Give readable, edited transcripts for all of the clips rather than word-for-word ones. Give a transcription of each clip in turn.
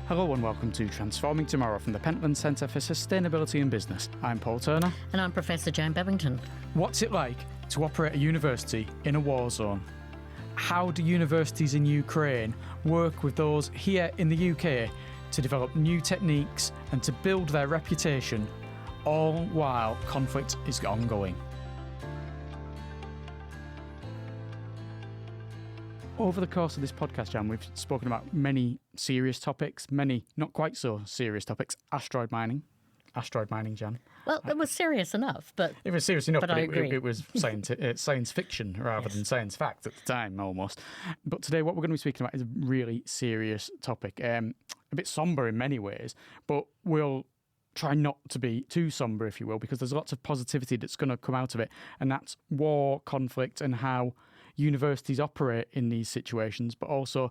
Hello and welcome to Transforming Tomorrow from the Pentland Centre for Sustainability and Business. I'm Paul Turner. And I'm Professor Joan Babington. What's it like to operate a university in a war zone? How do universities in Ukraine work with those here in the UK to develop new techniques and to build their reputation, all while conflict is ongoing? Over the course of this podcast, Jan, we've spoken about many serious topics, many not quite so serious topics. Asteroid mining, Jan. Well, it was serious enough, but it was serious enough, but it was science fiction rather than science fact at the time, almost. But today, what we're going to be speaking about is a really serious topic, a bit sombre in many ways, but we'll try not to be too sombre, if you will, because there's lots of positivity that's going to come out of it, and that's war, conflict, and how universities operate in these situations, but also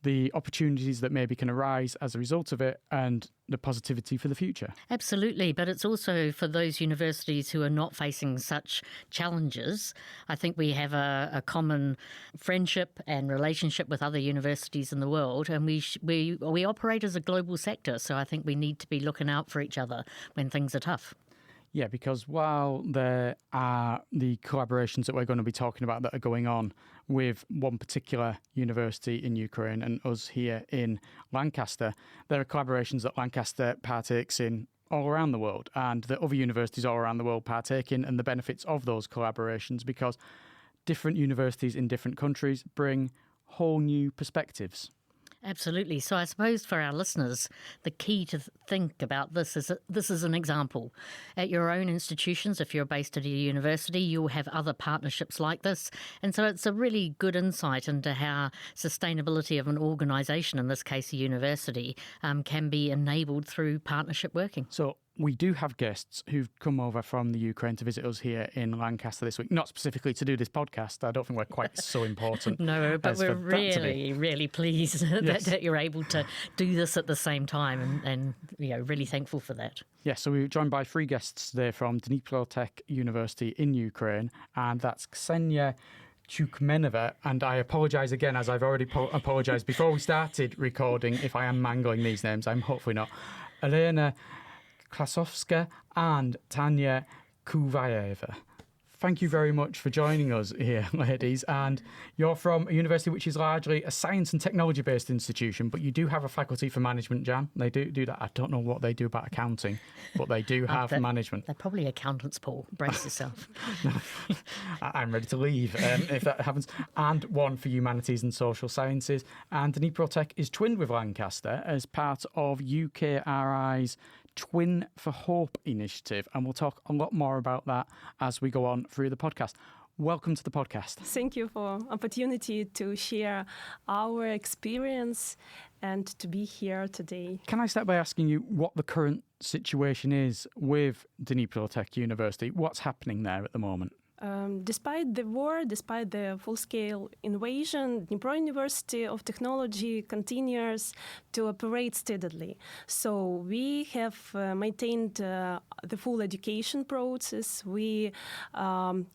the opportunities that maybe can arise as a result of it and the positivity for the future. Absolutely, but it's also for those universities who are not facing such challenges. I think we have a common friendship and relationship with other universities in the world, and we operate as a global sector, so I think we need to be looking out for each other when things are tough. Yeah, because while there are the collaborations that we're going to be talking about that are going on with one particular university in Ukraine and us here in Lancaster, there are collaborations that Lancaster partakes in all around the world and that other universities all around the world partake in, and the benefits of those collaborations, because different universities in different countries bring whole new perspectives. Absolutely. So I suppose for our listeners, the key to think about this is that this is an example. At your own institutions, if you're based at a university, you'll have other partnerships like this. And so it's a really good insight into how sustainability of an organisation, in this case a university, can be enabled through partnership working. So we do have guests who've come over from the Ukraine to visit us here in Lancaster this week. Not specifically to do this podcast. I don't think we're quite so important. No, but we're really pleased that you're able to do this at the same time, and really thankful for that. Yes, so we're joined by three guests today from Dnipro University in Ukraine, and that's Ksenia Chukmenova, and I apologise again, as I've already apologised before we started recording, if I am mangling these names. I'm hopefully not. Elena Klasovska and Tanya Kuvaeva. Thank you very much for joining us here, ladies. And you're from a university which is largely a science and technology-based institution, but you do have a faculty for management, Jan. They do that. I don't know what they do about accounting, but they do have management. They're probably accountants, Paul. Brace yourself. I'm ready to leave if that happens. And one for humanities and social sciences. And Dnipro is twinned with Lancaster as part of UKRI's Twin for Hope initiative, and we'll talk a lot more about that as we go on through the podcast. Welcome to the podcast. Thank you for opportunity to share our experience and to be here today. Can I start by asking you what the current situation is with Dnipro University? What's happening there at the moment? Despite the war, despite the full-scale invasion, Dnipro University of Technology continues to operate steadily. So we have maintained the full education process. We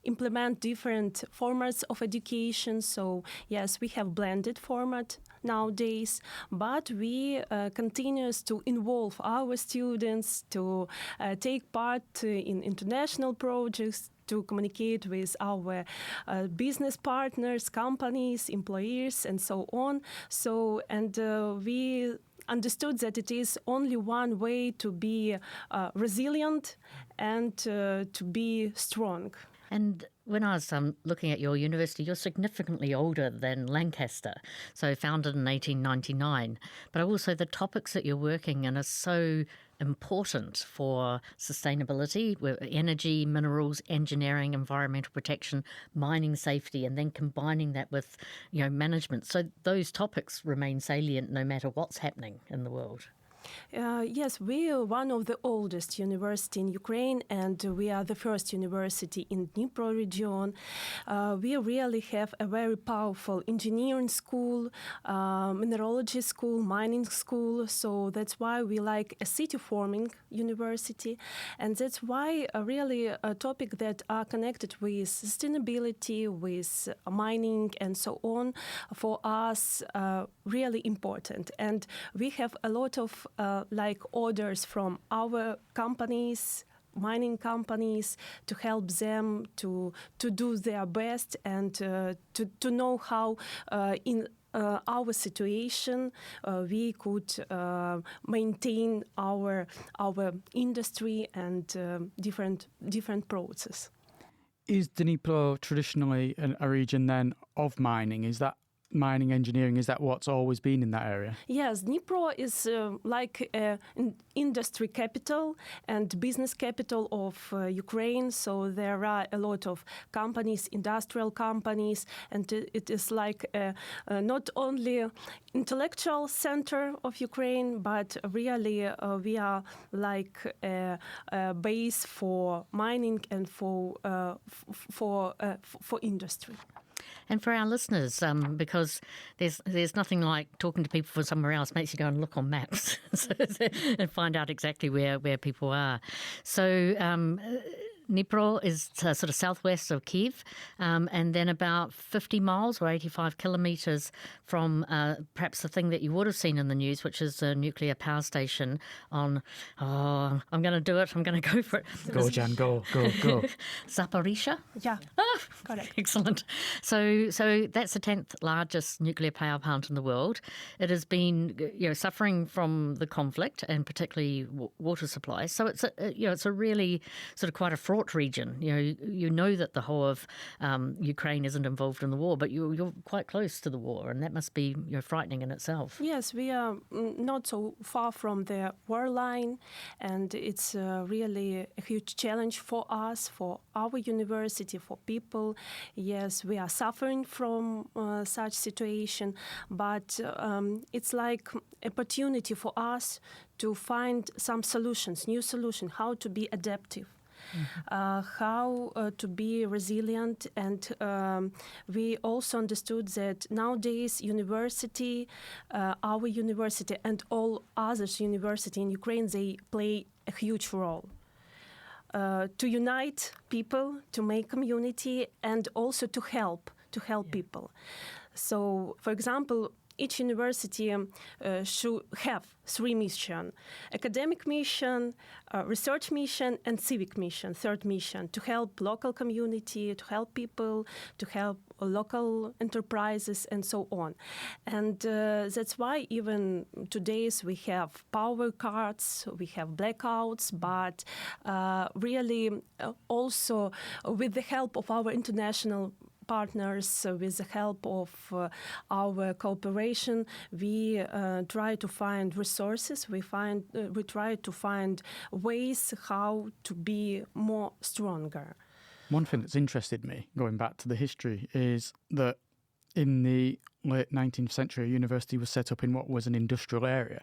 implement different formats of education. So yes, we have blended format nowadays, but we continue to involve our students to take part in international projects, to communicate with our business partners, companies, employers, and so on. We understood that it is only one way to be resilient and to be strong. And when I was looking at your university, you're significantly older than Lancaster, so founded in 1899. But also the topics that you're working in are so important for sustainability, energy, minerals, engineering, environmental protection, mining safety, and then combining that with management. So those topics remain salient no matter what's happening in the world. Yes, we are one of the oldest university in Ukraine, and we are the first university in Dnipro region. We really have a very powerful engineering school, mineralogy school, mining school. So that's why we like a city-forming university, and that's why really a topic that are connected with sustainability, with mining, and so on, for us really important. And we have a lot of like orders from our companies, mining companies, to help them to do their best and to know how in our situation we could maintain our industry and different process. Is Dnipro traditionally a region then of mining? Is that mining engineering, is that what's always been in that area? Yes, Dnipro is like an industry capital and business capital of Ukraine. So there are a lot of companies, industrial companies, and it is like not only intellectual center of Ukraine, but really we are like a base for mining and for industry. And for our listeners, because there's nothing like talking to people from somewhere else, makes you go and look on maps and find out exactly where people are. So Dnipro is sort of southwest of Kiev, and then about 50 miles or 85 kilometres from perhaps the thing that you would have seen in the news, which is a nuclear power station on, I'm going to do it, I'm going to go for it. Go, Jan, go. Zaporizhia? Yeah, correct. Excellent. So that's the 10th largest nuclear power plant in the world. It has been, suffering from the conflict and particularly water supply. So it's a really sort of quite a fraught region. You know that the whole of Ukraine isn't involved in the war, but you're quite close to the war, and that must be frightening in itself. Yes, we are not so far from the war line, and it's really a huge challenge for us, for our university, for people. Yes, we are suffering from such situation, but it's like opportunity for us to find some solutions, new solutions, how to be adaptive. How to be resilient, and we also understood that nowadays our university and all others university in Ukraine, they play a huge role to unite people, to make community, and also to help people. So, for example, each university should have 3 missions: academic mission, research mission, and civic mission, third mission, to help local community, to help people, to help local enterprises, and so on. And that's why even today's we have power cuts, we have blackouts, but really also with the help of our international partners, with the help of our cooperation, we try to find resources. We try to find ways how to be more stronger. One thing that's interested me, going back to the history, is that in the late 19th century, a university was set up in what was an industrial area.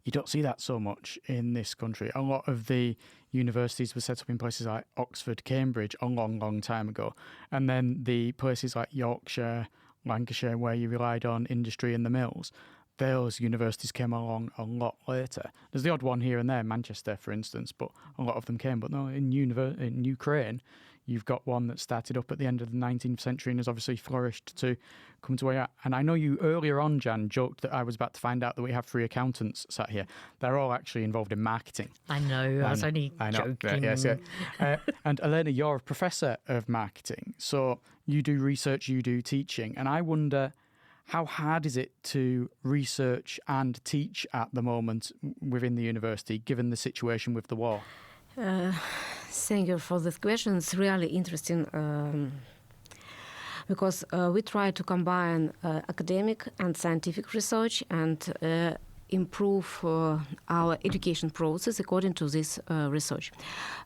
You don't see that so much in this country. A lot of the universities were set up in places like Oxford, Cambridge a long, long time ago. And then the places like Yorkshire, Lancashire, where you relied on industry and the mills, those universities came along a lot later. There's the odd one here and there, Manchester, for instance, but a lot of them came. But no, in Ukraine, you've got one that started up at the end of the 19th century and has obviously flourished to come to where you're at. And I know you earlier on, Jan, joked that I was about to find out that we have 3 accountants sat here. They're all actually involved in marketing. I know, I was only joking. Yes, yeah. And Elena, you're a professor of marketing. So you do research, you do teaching. And I wonder, how hard is it to research and teach at the moment within the university, given the situation with the war? Thank you for this question. It's really interesting because we try to combine academic and scientific research, and improve our education process according to this research.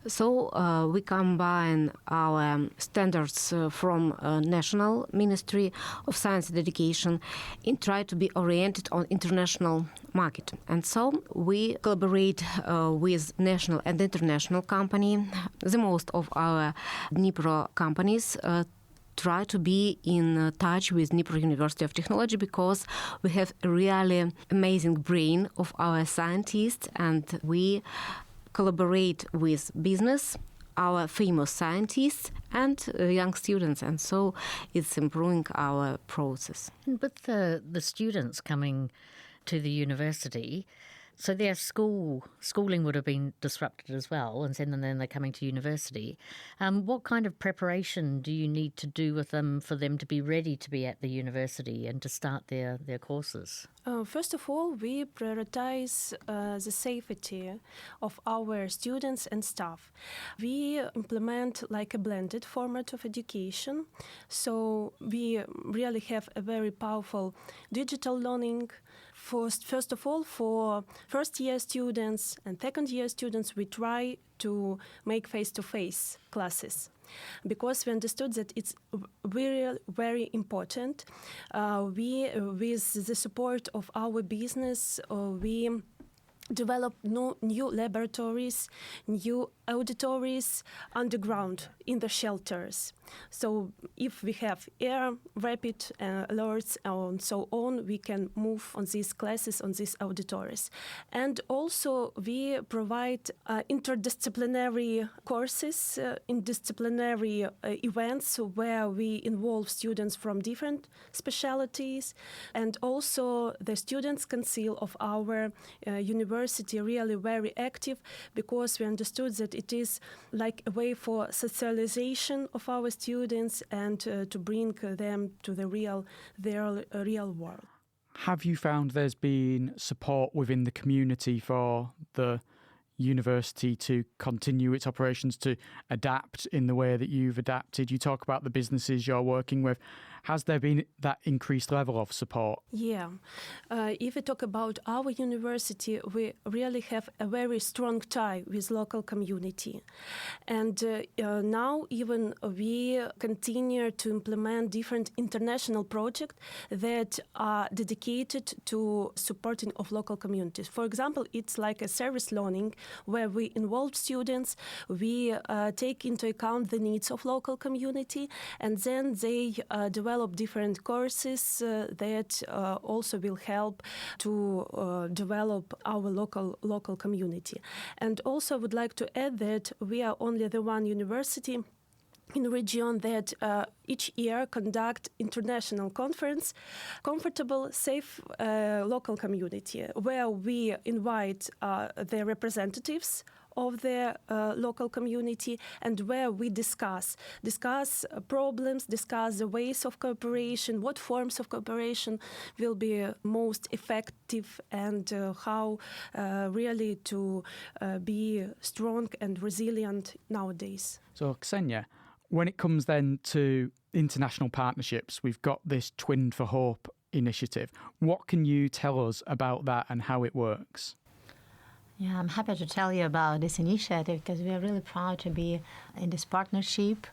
So we combine our standards from National Ministry of Science and Education and try to be oriented on international market. And so we collaborate with national and international company. The most of our Dnipro companies try to be in touch with Dnipro University of Technology because we have a really amazing brain of our scientists, and we collaborate with business, our famous scientists, and young students, and so it's improving our process. And with the students coming to the university, so their schooling would have been disrupted as well, and then they're coming to university. What kind of preparation do you need to do with them for them to be ready to be at the university and to start their courses? First of all, we prioritize the safety of our students and staff. We implement like a blended format of education. So we really have a very powerful digital learning. First of all, for first-year students and second-year students, we try to make face-to-face classes because we understood that it's very, very important. We, with the support of our business, we develop new laboratories, new auditories underground in the shelters. So if we have air rapid alerts and so on, we can move on these classes, on these auditories. And also we provide interdisciplinary courses, interdisciplinary events where we involve students from different specialities. And also the students' council of our university really very active because we understood that it is like a way for socialization of our students and to bring them to their real world. Have you found there's been support within the community for the university to continue its operations, to adapt in the way that you've adapted? You talk about the businesses you're working with. Has there been that increased level of support? Yeah. If we talk about our university, we really have a very strong tie with local community. And now even we continue to implement different international projects that are dedicated to supporting of local communities. For example, it's like a service learning where we involve students, we take into account the needs of local community, and then they develop different courses that also will help to develop our local community. And also I would like to add that we are only the one university in the region that each year conduct international conference, Comfortable, Safe Local Community, where we invite the representatives of the local community and where we discuss problems, discuss the ways of cooperation, what forms of cooperation will be most effective, and how really to be strong and resilient nowadays. So, Ksenia, when it comes then to international partnerships, we've got this Twin for Hope initiative. What can you tell us about that and how it works? Yeah, I'm happy to tell you about this initiative because we are really proud to be in this partnership.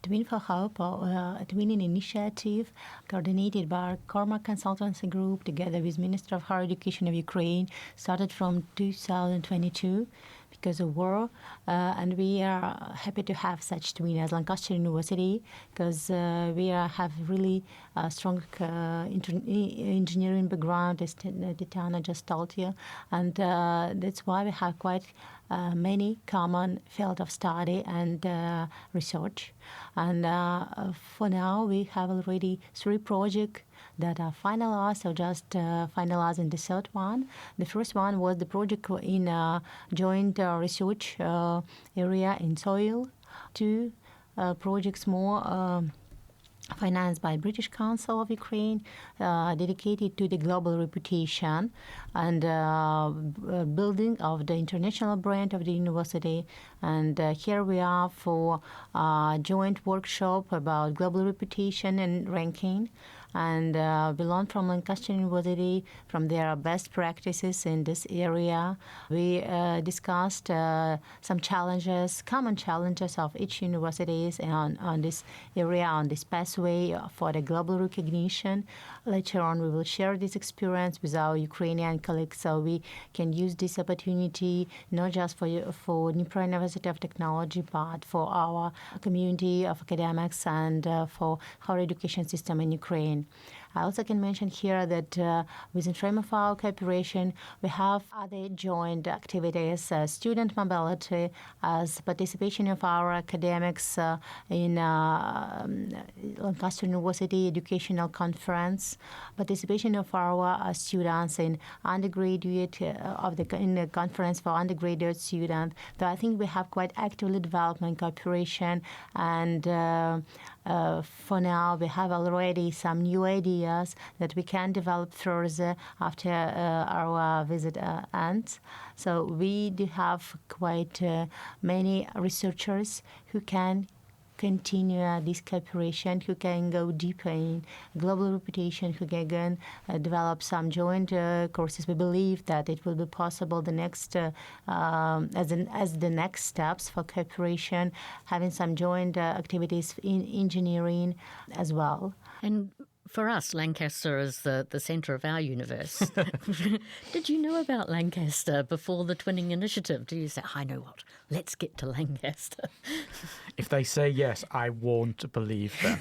Twin for Hope, a twinning initiative coordinated by Cormac Consultancy Group together with Minister of Higher Education of Ukraine, started from 2022 because of war, and we are happy to have such twin as Lancaster University because we have really strong engineering background, as Tatiana just told you, and that's why we have quite many common field of study and research. And for now, we have already 3 projects that are finalized, or just finalizing the third one. The first one was the project in joint research area in soil. 2 projects more financed by British Council of Ukraine, dedicated to the global reputation and building of the international brand of the university. And here we are for a joint workshop about global reputation and ranking. and we learned from Lancaster University, from their best practices in this area. We discussed some challenges, common challenges of each universities on this area, on this pathway for the global recognition. Later on, we will share this experience with our Ukrainian colleagues, so we can use this opportunity not just for Dnipro University of Technology, but for our community of academics and for our education system in Ukraine. I also can mention here that within frame of our cooperation, we have other joint activities, student mobility, as participation of our academics in Lancaster University Educational Conference, participation of our students in undergraduate in the conference for undergraduate students. So I think we have quite actively development cooperation, and for now we have already some new ideas that we can develop further after our visit ends. So we do have quite many researchers who can continue this cooperation, who can go deeper in global reputation, who can develop some joint courses. We believe that it will be possible the next, as the next steps for cooperation, having some joint activities in engineering as well. And for us, Lancaster is the centre of our universe. Did you know about Lancaster before the Twinning Initiative? Did you say, I know what, let's get to Lancaster? If they say yes, I won't believe them.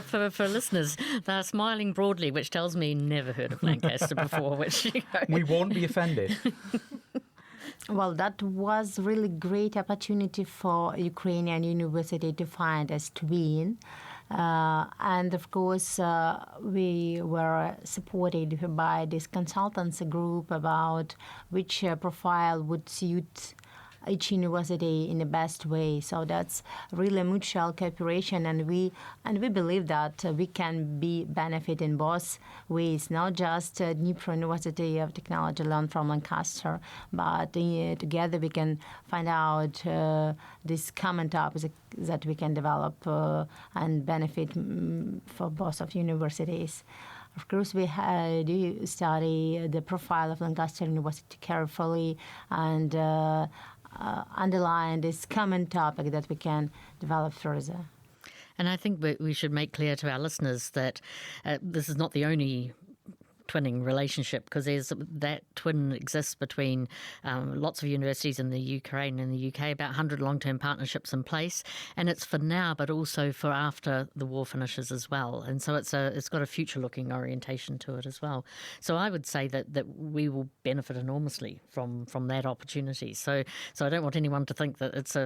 For listeners, they're smiling broadly, which tells me never heard of Lancaster before. Which We won't be offended. Well, that was really great opportunity for Ukrainian university to find as twin. And of course, we were supported by this consultancy group about which profile would suit each university in the best way. So that's really mutual cooperation, and we believe that we can be benefit in both ways, not just Dnipro University of Technology learn from Lancaster, but together we can find out this common topics that we can develop and benefit for both of universities. Of course, we do study the profile of Lancaster University carefully and underline this common topic that we can develop further. And I think we should make clear to our listeners that this is not the only twinning relationship, because that twin exists between lots of universities in the Ukraine and the UK, about 100 long-term partnerships in place, and it's for now but also for after the war finishes as well. And so it's got a future-looking orientation to it as well. So I would say that we will benefit enormously from that opportunity. So I don't want anyone to think that it's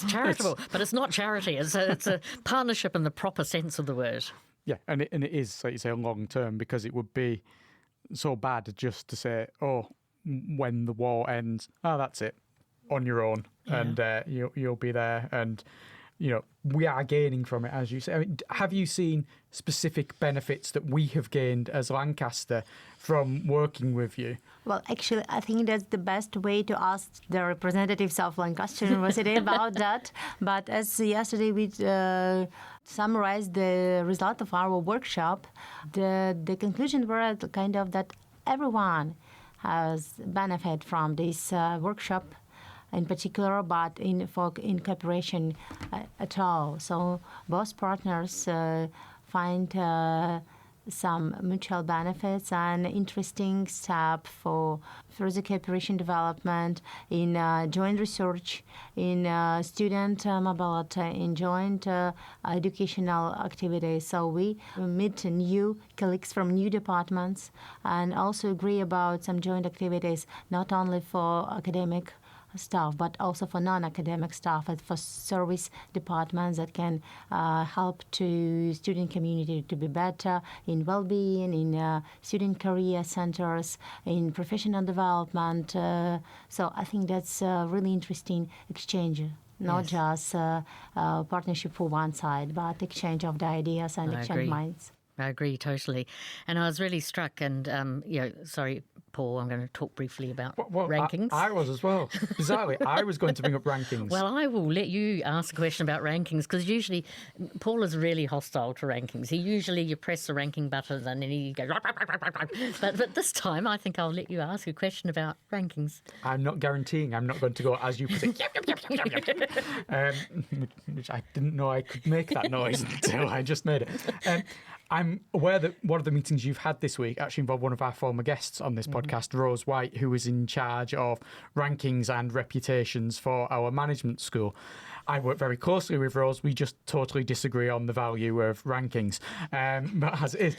charitable, but it's not charity. It's a partnership in the proper sense of the word. Yeah, and it is, like you say, long term, because it would be so bad just to say, oh, when the war ends, that's it, on your own, and you'll be there, and we are gaining from it, as you say. I mean, have you seen specific benefits that we have gained as Lancaster from working with you? Well, actually, I think that's the best way to ask the representatives of Lancaster University about that. But as yesterday we summarized the result of our workshop, the conclusion were kind of that everyone has benefit from this workshop in particular, but in cooperation at all. So both partners find some mutual benefits and interesting step for further cooperation development in joint research, in student mobility, in joint educational activities. So we meet new colleagues from new departments and also agree about some joint activities, not only for academic staff, but also for non-academic staff and for service departments that can help to student community to be better in well-being, in student career centers, in professional development. So I think that's a really interesting exchange. Not just partnership for one side, but exchange of the ideas and exchange minds. I agree totally. And I was really struck and, sorry, Paul, I'm going to talk briefly about rankings. I was as well. Bizarrely, I was going to bring up rankings. Well, I will let you ask a question about rankings because usually Paul is really hostile to rankings. You press the ranking button and then he goes... But this time I think I'll let you ask a question about rankings. I'm not guaranteeing I'm not going to go, as you put it, which I didn't know I could make that noise until I just made it. I'm aware that one of the meetings you've had this week actually involved one of our former guests on this podcast, Rose White, who was in charge of rankings and reputations for our management school. I work very closely with Rose. We just totally disagree on the value of rankings. But as it is,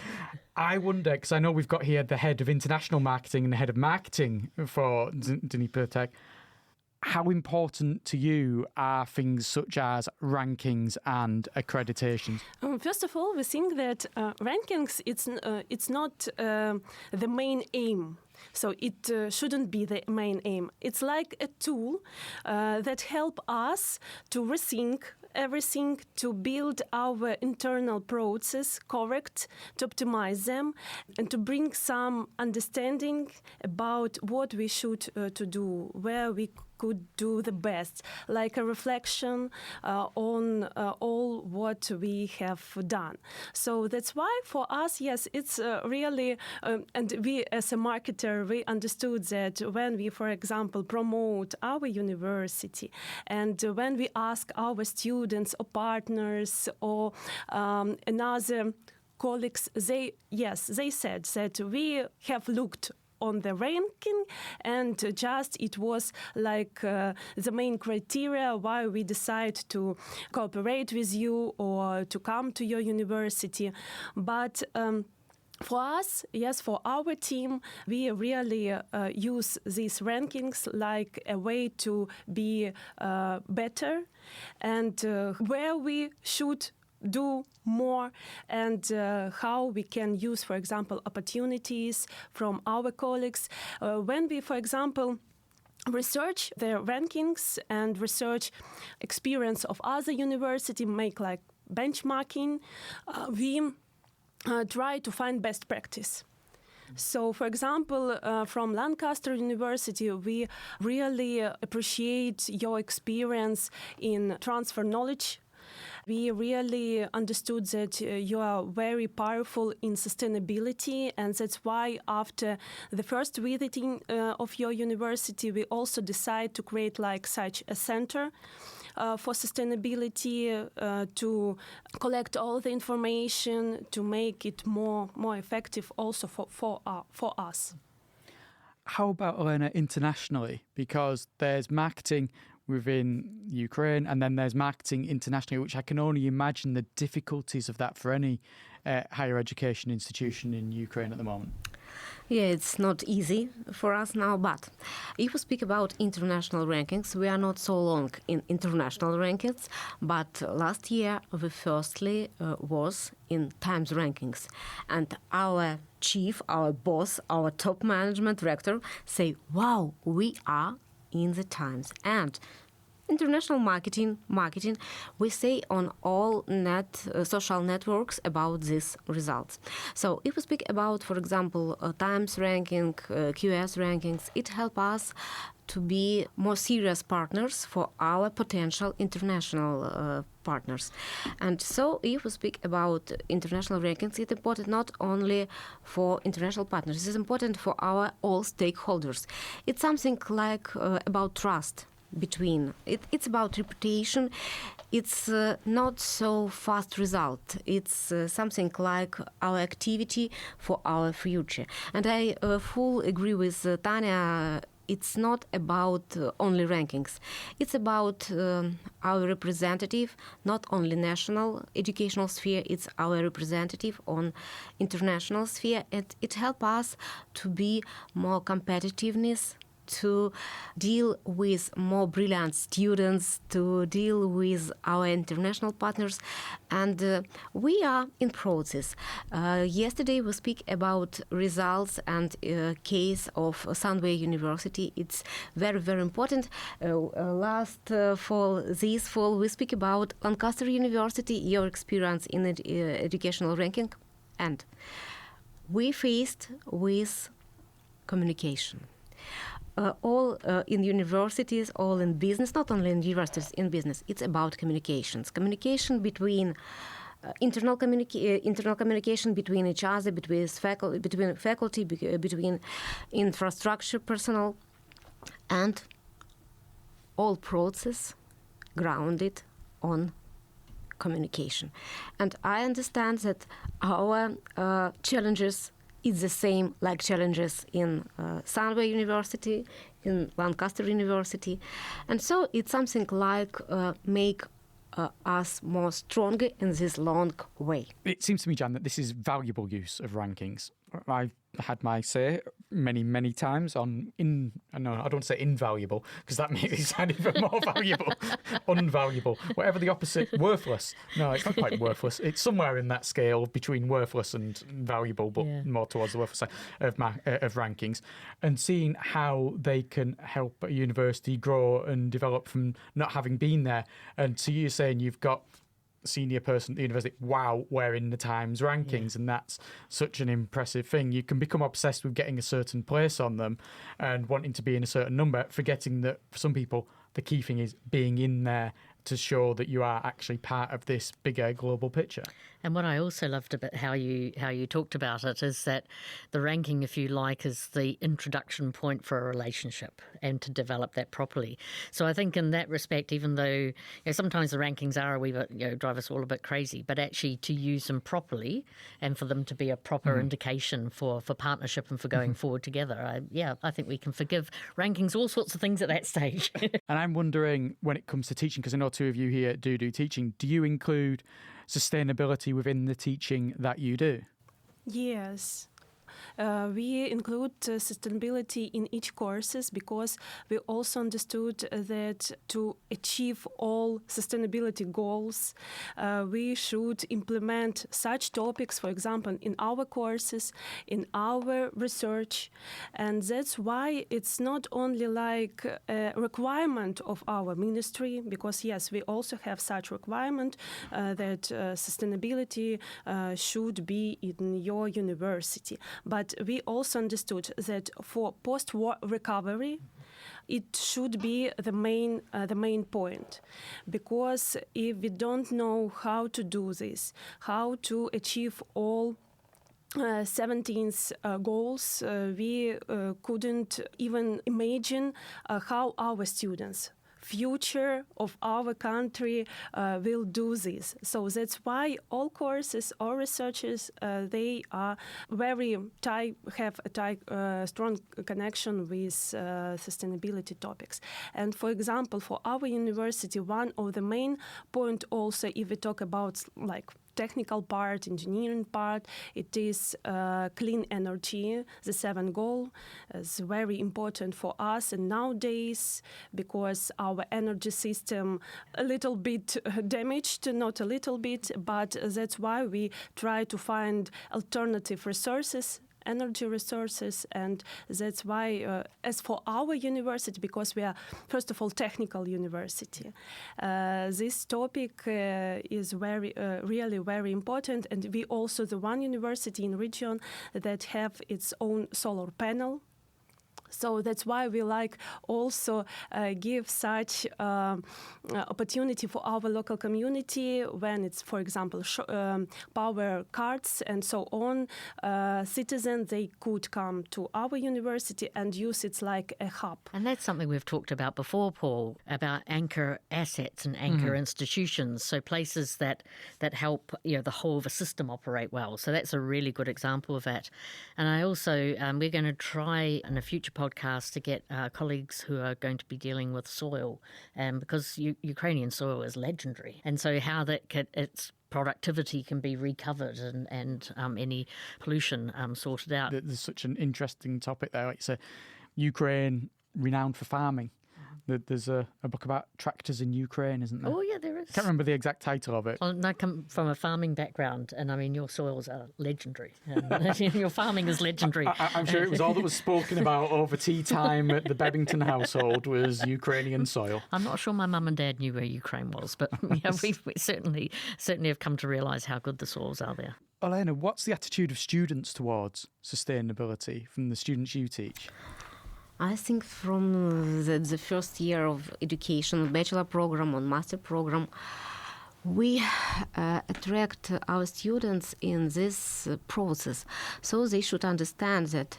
I wonder, because I know we've got here the head of international marketing and the head of marketing for Dnipro how important to you are things such as rankings and accreditations? First of all, we think that rankings, it's not the main aim. So it shouldn't be the main aim. It's like a tool that help us to rethink everything, to build our internal process correct, to optimize them, and to bring some understanding about what we should to do, where we could do the best, like a reflection on all what we have done. So that's why for us, yes, it's really, and we as a marketer, we understood that when we, for example, promote our university and when we ask our students or partners or another colleagues, they said that we have looked on the ranking, and just it was like the main criteria why we decide to cooperate with you or to come to your university. But for us, yes, for our team, we really use these rankings like a way to be better and where we should do more and how we can use, for example, opportunities from our colleagues. When we, for example, research their rankings and research experience of other universities, make like benchmarking, we try to find best practice. So, for example, from Lancaster University, we really appreciate your experience in transfer knowledge. We really understood that you are very powerful in sustainability, and that's why after the first visiting of your university, we also decide to create like such a center for sustainability, to collect all the information, to make it more effective also for us. How about, Elena, internationally? Because there's marketing within Ukraine, and then there's marketing internationally, which I can only imagine the difficulties of that for any higher education institution in Ukraine at the moment. Yeah, it's not easy for us now, but if we speak about international rankings, we are not so long in international rankings, but last year we firstly was in Times rankings, and our chief, our boss, our top management director say, wow, we are in the Times. And international marketing, we say on all social networks about these results. So if we speak about, for example, Times ranking, QS rankings, it helps us to be more serious partners for our potential international partners. And so if we speak about international rankings, it's important not only for international partners, it's important for our all stakeholders. It's something like about trust between. It's about reputation. It's not so fast result. It's something like our activity for our future. And I fully agree with Tanya. It's not about only rankings. It's about our representative, not only national educational sphere, it's our representative on international sphere. And it helps us to be more competitiveness, to deal with more brilliant students, to deal with our international partners, and we are in process. Yesterday we speak about results and case of Sunway University. It's very, very important. This fall, we speak about Lancaster University, your experience in educational ranking. And we faced with communication. All in universities, all in business, not only in universities, in business, it's about communications. Communication between internal communication between each other, between faculty, between infrastructure personnel, and all process grounded on communication. And I understand that our challenges is the same like challenges in Sunway University, in Lancaster University. And so it's something like make us more stronger in this long way. It seems to me, Jan, that this is valuable use of rankings. I've had my say many times on no, I don't want to say invaluable because that makes it sound even more valuable. Unvaluable, whatever the opposite. Worthless. No, it's not quite worthless. It's somewhere in that scale between worthless and valuable, but more towards the worthless side of rankings. And seeing how they can help a university grow and develop from not having been there. And so you're saying you've got senior person at the university, wow, we're in the Times rankings, and that's such an impressive thing. You can become obsessed with getting a certain place on them and wanting to be in a certain number, forgetting that for some people the key thing is being in there to show that you are actually part of this bigger global picture. And what I also loved about how you talked about it is that the ranking, if you like, is the introduction point for a relationship and to develop that properly. So I think in that respect, even though sometimes the rankings are a wee bit, drive us all a bit crazy, but actually to use them properly and for them to be a proper indication for partnership and for going forward together, I think we can forgive rankings, all sorts of things at that stage. And I'm wondering, when it comes to teaching, because I know two of you here do teaching, do you include sustainability within the teaching that you do? Yes. We include sustainability in each courses because we also understood that to achieve all sustainability goals, we should implement such topics, for example, in our courses, in our research. And that's why it's not only like a requirement of our ministry, because yes, we also have such requirement that sustainability should be in your university. But we also understood that for post-war recovery, it should be the main point, because if we don't know how to do this, how to achieve all 17 goals, we couldn't even imagine how our students, future of our country, will do this. So that's why all courses, all researchers, they are have a strong connection with sustainability topics. And for example, for our university, one of the main point also, if we talk about like technical part, engineering part, it is clean energy. The 7th goal is very important for us, and nowadays, because our energy system a little bit damaged, not a little bit, but that's why we try to find alternative resources, energy resources, and that's why, as for our university, because we are, first of all, technical university, this topic is really very important, and we also the one university in region that have its own solar panel. So that's why we like also give such opportunity for our local community when it's, for example, power cards and so on. Citizens, they could come to our university and use it like a hub. And that's something we've talked about before, Paul, about anchor assets and anchor institutions. So places that help the whole of a system operate well. So that's a really good example of that. And I also, we're going to try in a future podcast to get colleagues who are going to be dealing with soil, because Ukrainian soil is legendary, and so how its productivity can be recovered and any pollution sorted out. There's such an interesting topic there. Like you say, Ukraine renowned for farming. There's a book about tractors in Ukraine, isn't there? Oh, yeah, there is. I can't remember the exact title of it. Well, I come from a farming background, and I mean, your soils are legendary. Your farming is legendary. I'm sure it was all that was spoken about over tea time at the Bebbington household was Ukrainian soil. I'm not sure my mum and dad knew where Ukraine was, but we certainly have come to realise how good the soils are there. Elena, what's the attitude of students towards sustainability from the students you teach? I think from the first year of education, bachelor program or master program, we attract our students in this process. So they should understand that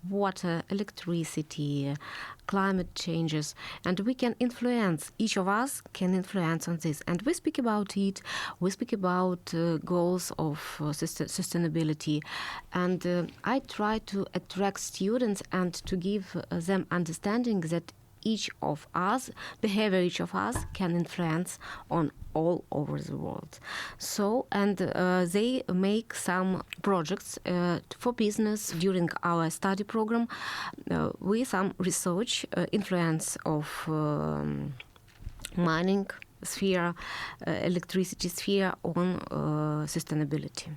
water, electricity, climate changes, and we can influence, each of us can influence on this. And we speak about it, we speak about goals of sustainability. And I try to attract students and to give them understanding that each of us, behavior each of us can influence on all over the world. So, and they make some projects for business during our study program with some research, influence of mining sphere, electricity sphere on sustainability.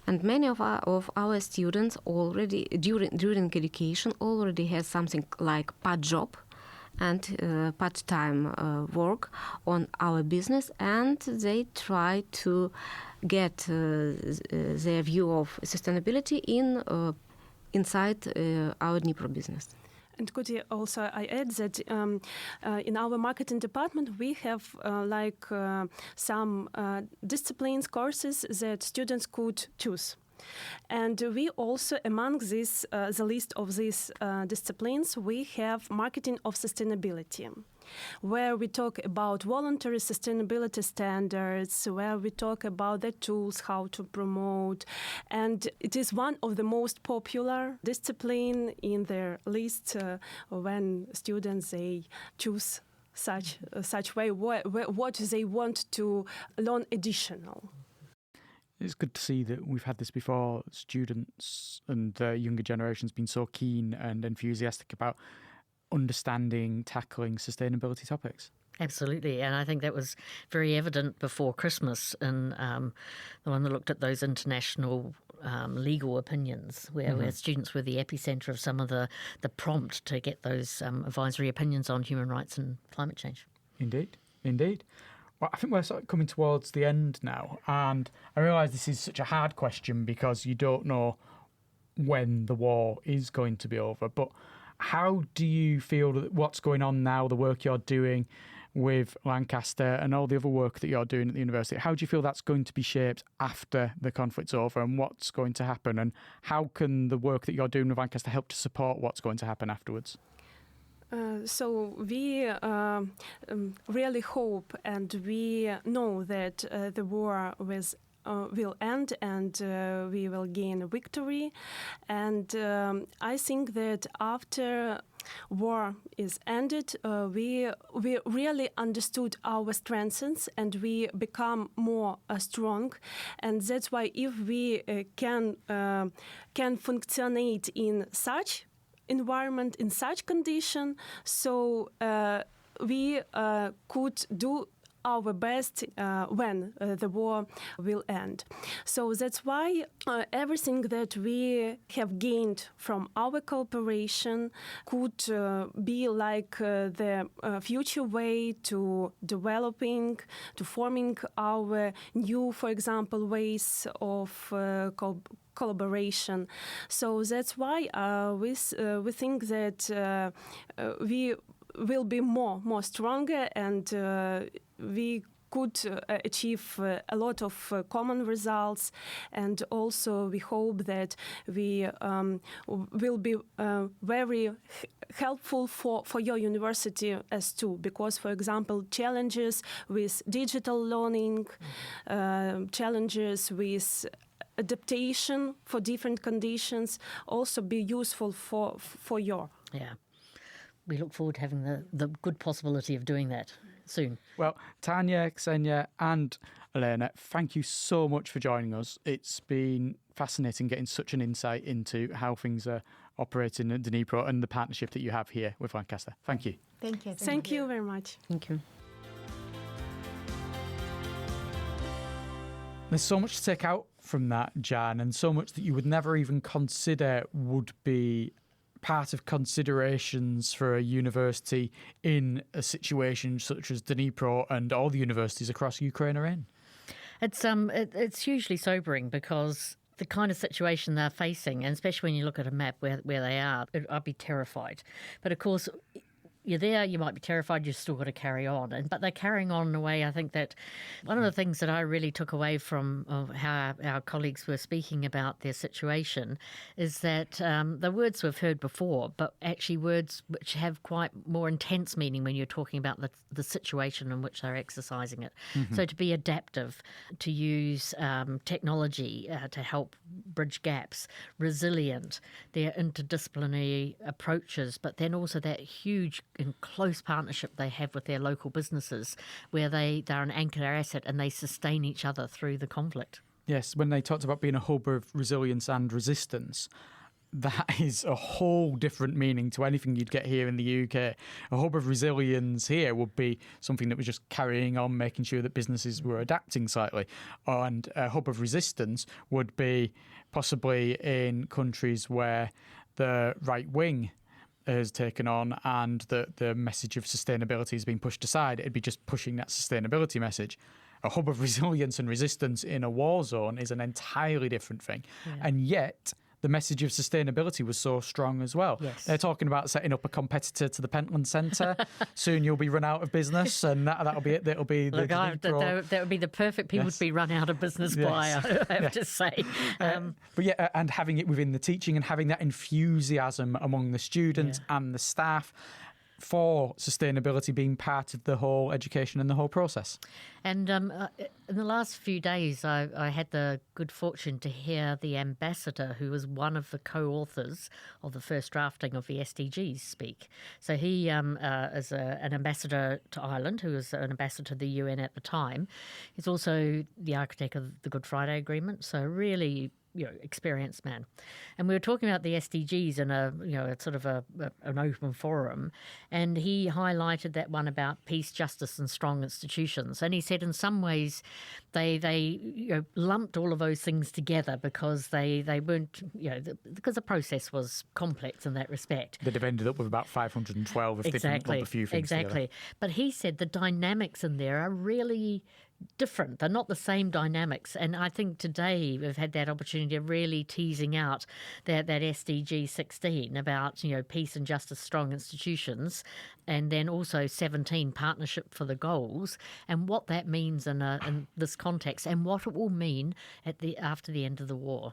And many of our students already, during education, already has something like part job and part-time work on our business, and they try to get their view of sustainability inside our Dnipro business. And could you also I add that in our marketing department we have some disciplines, courses that students could choose. And we also, among this, the list of these disciplines, we have marketing of sustainability, where we talk about voluntary sustainability standards, where we talk about the tools, how to promote. And it is one of the most popular discipline in their list when students, they choose such way, what they want to learn additional. It's good to see that we've had this before. Students and younger generations been so keen and enthusiastic about understanding, tackling sustainability topics. Absolutely, and I think that was very evident before Christmas in the one that looked at those international legal opinions, where students were the epicenter of some of the prompt to get those advisory opinions on human rights and climate change. Indeed. Well, I think we're sort of coming towards the end now, and I realise this is such a hard question because you don't know when the war is going to be over, but how do you feel that what's going on now, the work you're doing with Lancaster and all the other work that you're doing at the university, how do you feel that's going to be shaped after the conflict's over, and what's going to happen, and how can the work that you're doing with Lancaster help to support what's going to happen afterwards? So we really hope and we know that the war will end and we will gain a victory. And I think that after war is ended, we really understood our strengths and we become more strong. And that's why if we can functionate in such environment, in such condition, so we could do our best when the war will end. So that's why everything that we have gained from our cooperation could be like the future way to developing, to forming our new, for example, ways of collaboration. So that's why we think that we will be more stronger and we could achieve a lot of common results, and also we hope that we will be very helpful for your university as too, because, for example, challenges with digital learning, challenges with adaptation for different conditions also be useful for your. Yeah. We look forward to having the good possibility of doing that soon. Well, Tanya, Ksenia and Elena, thank you so much for joining us. It's been fascinating getting such an insight into how things are operating at Dnipro and the partnership that you have here with Lancaster. Thank you. Thank you. Thank you very much. Thank you. There's so much to take out from that, Jan, and so much that you would never even consider would be part of considerations for a university in a situation such as Dnipro and all the universities across Ukraine are in. It's hugely sobering because the kind of situation they're facing, and especially when you look at a map where they are, I'd be terrified. But of course, you're there, you might be terrified, you've still got to carry on. But they're carrying on in a way, I think that one of the things that I really took away from how our colleagues were speaking about their situation is that the words we've heard before, but actually words which have quite more intense meaning when you're talking about the situation in which they're exercising it. So to be adaptive, to use technology to help bridge gaps, resilient, their interdisciplinary approaches, but then also that huge and close partnership they have with their local businesses where they're an anchor asset and they sustain each other through the conflict. Yes, when they talked about being a hub of resilience and resistance, that is a whole different meaning to anything you'd get here in the UK. A hub of resilience here would be something that was just carrying on, making sure that businesses were adapting slightly. And a hub of resistance would be possibly in countries where the right wing has taken on and the message of sustainability has been pushed aside. It'd be just pushing that sustainability message. A hub of resilience and resistance in a war zone is an entirely different thing. Yeah. And yet the message of sustainability was so strong as well. Yes. They're talking about setting up a competitor to the Pentland Centre. Soon you'll be run out of business, and that'll be it. That'll be the that would be the perfect people to be run out of business by, I have to say. But yeah, and having it within the teaching and having that enthusiasm among the students and the staff for sustainability being part of the whole education and the whole process. And in the last few days, I had the good fortune to hear the ambassador, who was one of the co-authors of the first drafting of the SDGs, speak. So he is an ambassador to Ireland, who was an ambassador to the UN at the time. He's also the architect of the Good Friday Agreement, so really experienced man. And we were talking about the SDGs in a sort of an open forum, and he highlighted that one about peace, justice and strong institutions. And he said in some ways they lumped all of those things together because they weren't, because the process was complex in that respect. They'd have ended up with about 512 if they didn't lump a few things together. But he said the dynamics in there are really different. They're not the same dynamics. And I think today we've had that opportunity of really teasing out that SDG 16 about, peace and justice, strong institutions, and then also 17, partnership for the goals, and what that means in this context and what it will mean after the end of the war.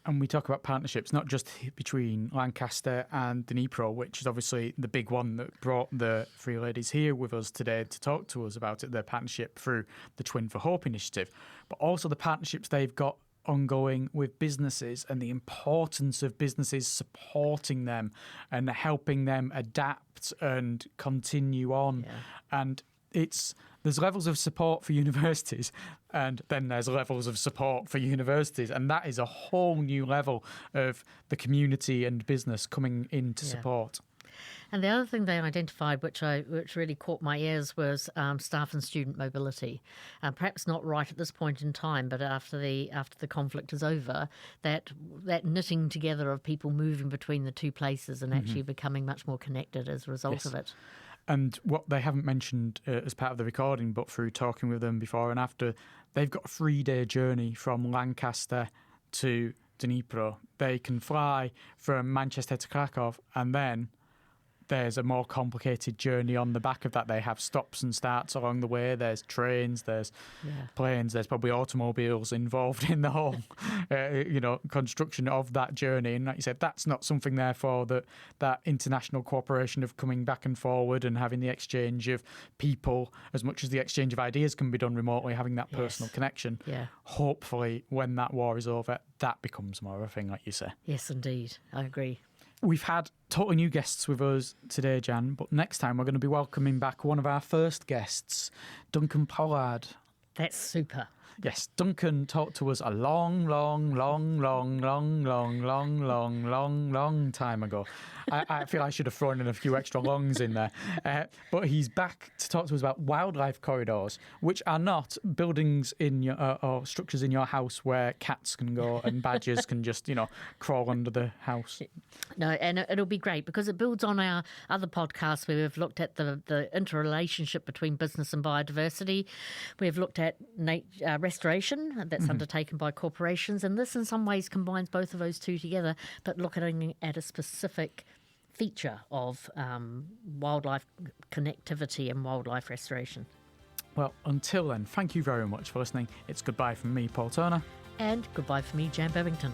And we talk about partnerships, not just between Lancaster and Dnipro, which is obviously the big one that brought the three ladies here with us today to talk to us about it, their partnership through the Twin for Hope initiative, but also the partnerships they've got ongoing with businesses and the importance of businesses supporting them and helping them adapt and continue on. Yeah. And there's levels of support for universities and then there's levels of support for universities, and that is a whole new level of the community and business coming in to support. And the other thing they identified, which really caught my ears, was staff and student mobility. Perhaps not right at this point in time, but after the conflict is over, that knitting together of people moving between the two places and actually becoming much more connected as a result of it. And what they haven't mentioned as part of the recording, but through talking with them before and after, they've got a 3-day journey from Lancaster to Dnipro. They can fly from Manchester to Krakow, and then there's a more complicated journey on the back of that. They have stops and starts along the way. There's trains, there's planes, there's probably automobiles involved in the whole, construction of that journey. And like you said, that's not something, therefore, that international cooperation of coming back and forward and having the exchange of people, as much as the exchange of ideas can be done remotely, having that personal connection. Yeah. Hopefully, when that war is over, that becomes more of a thing, like you say. Yes, indeed. I agree. We've had totally new guests with us today, Jan, but next time we're going to be welcoming back one of our first guests, Duncan Pollard. That's super. Yes, Duncan talked to us a long time ago. I feel I should have thrown in a few extra longs in there. But he's back to talk to us about wildlife corridors, which are not buildings in your or structures in your house where cats can go and badgers can just, crawl under the house. No, and it'll be great because it builds on our other podcasts where we've looked at the interrelationship between business and biodiversity. We've looked at restoration that's undertaken by corporations, and this in some ways combines both of those two together, but looking at a specific feature of wildlife connectivity and wildlife restoration. Well, until then, thank you very much for listening. It's goodbye from me, Paul Turner. And goodbye from me, Jan Babington.